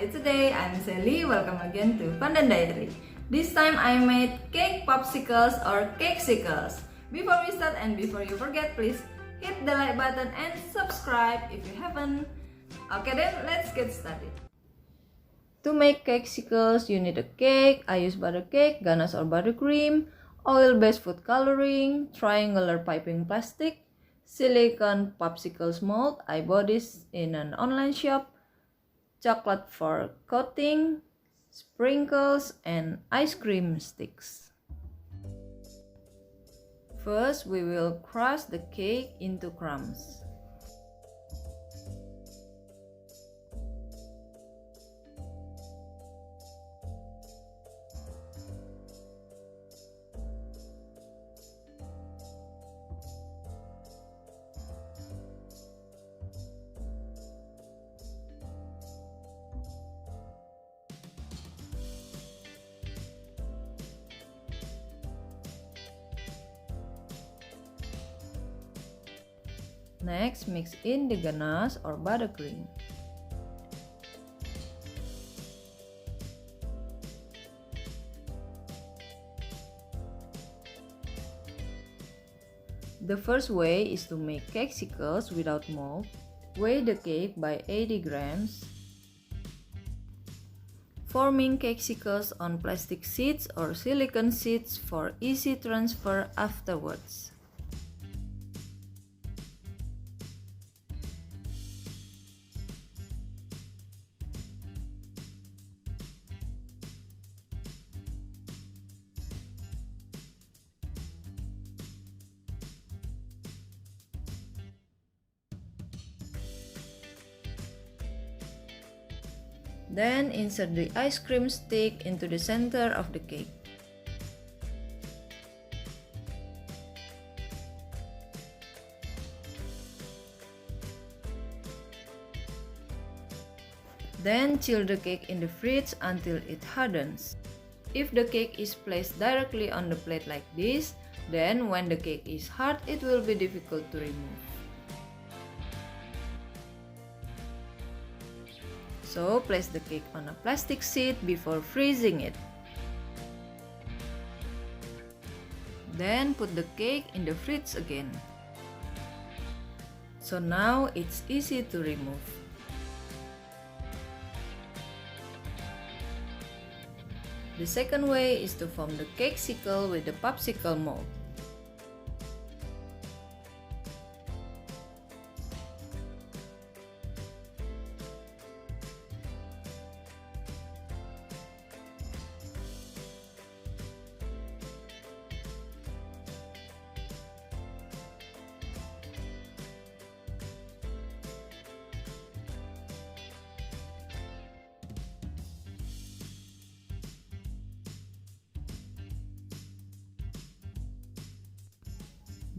today I'm Sally. Welcome again to Pandan Diary. This time I made cake popsicles or cakesicles. Before we start and before you forget, please hit the like button and subscribe if you haven't. Okay then, let's get started. To make cakesicles, you need a cake. I use butter cake, ganache or buttercream, oil-based food coloring, triangular piping plastic, silicone popsicles mold. I bought this in an online shop. Chocolate for coating, sprinkles, and ice cream sticks. First, we will crush the cake into crumbs. Next, mix in the ganache or buttercream. The first way is to make cakesicles without mold. Weigh the cake by 80 grams. Forming cakesicles on plastic sheets or silicone sheets for easy transfer afterwards. Then insert the ice cream stick into the center of the cake. Then chill the cake in the fridge until it hardens. If the cake is placed directly on the plate like this, then when the cake is hard, it will be difficult to remove. So, place the cake on a plastic sheet before freezing it. Then put the cake in the fridge again. So now it's easy to remove. The second way is to form the cakesicle with the popsicle mold.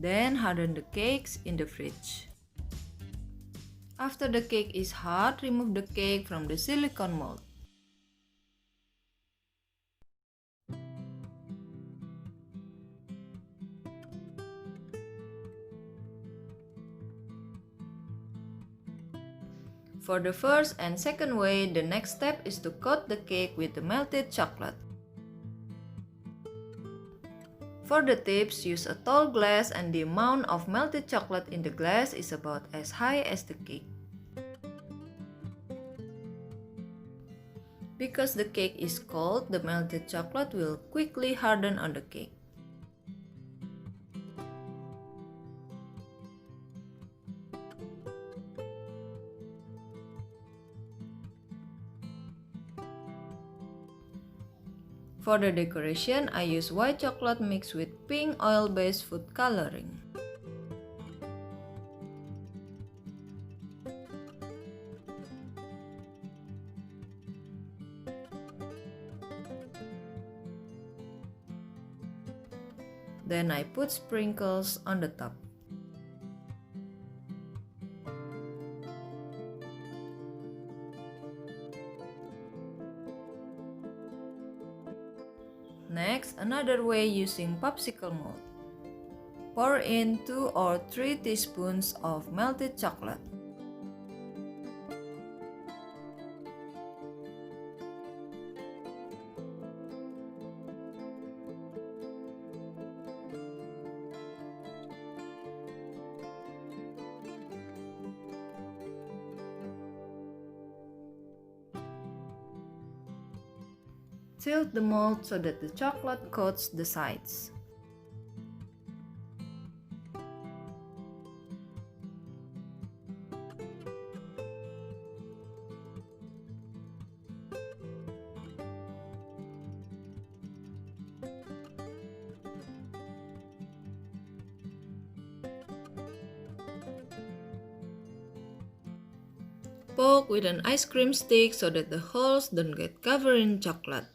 Then harden the cakes in the fridge. After the cake is hard, remove the cake from the silicone mold. For the first and second way, the next step is to coat the cake with the melted chocolate. For the tips, use a tall glass and the amount of melted chocolate in the glass is about as high as the cake. Because the cake is cold, the melted chocolate will quickly harden on the cake. For the decoration, I use white chocolate mixed with pink oil-based food coloring. Then I put sprinkles on the top. Next, another way using popsicle mold. Pour in 2 or 3 teaspoons of melted chocolate. Tilt the mold so that the chocolate coats the sides. Poke with an ice cream stick so that the holes don't get covered in chocolate.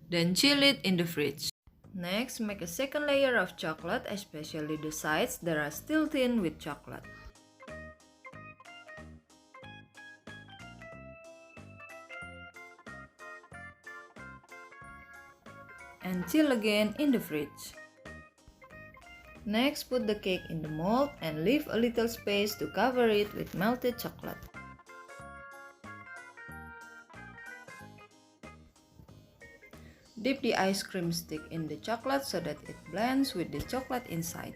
Then chill it in the fridge. Next, make a second layer of chocolate, especially the sides that are still thin with chocolate. And chill again in the fridge. Next, put the cake in the mold and leave a little space to cover it with melted chocolate. Dip the ice cream stick in the chocolate so that it blends with the chocolate inside.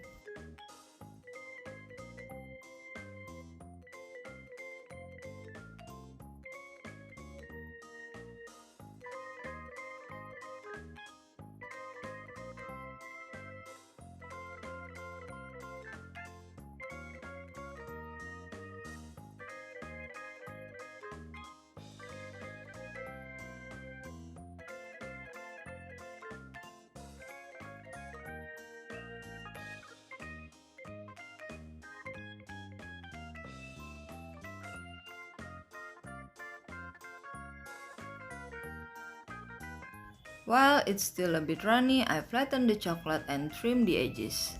While it's still a bit runny, I flatten the chocolate and trim the edges.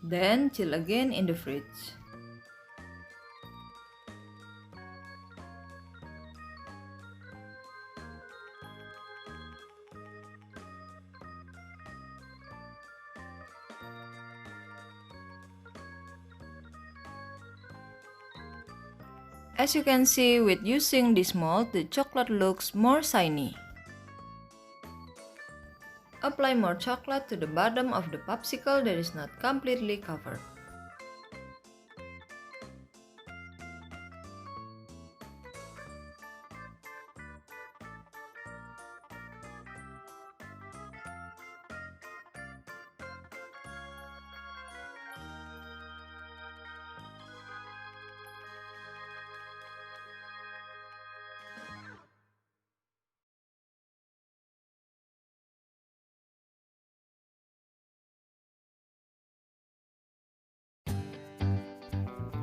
Then chill again in the fridge. As you can see, with using this mold, the chocolate looks more shiny. Apply more chocolate to the bottom of the popsicle that is not completely covered.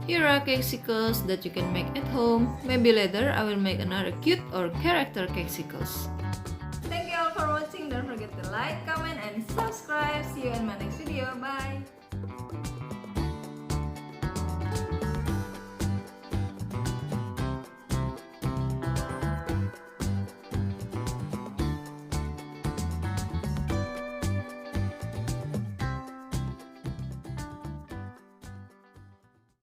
Here are cakesicles that you can make at home. Maybe later I will make another cute or character cakesicles. Thank you all for watching. Don't forget to like, comment, and subscribe. See you in my next video. Bye!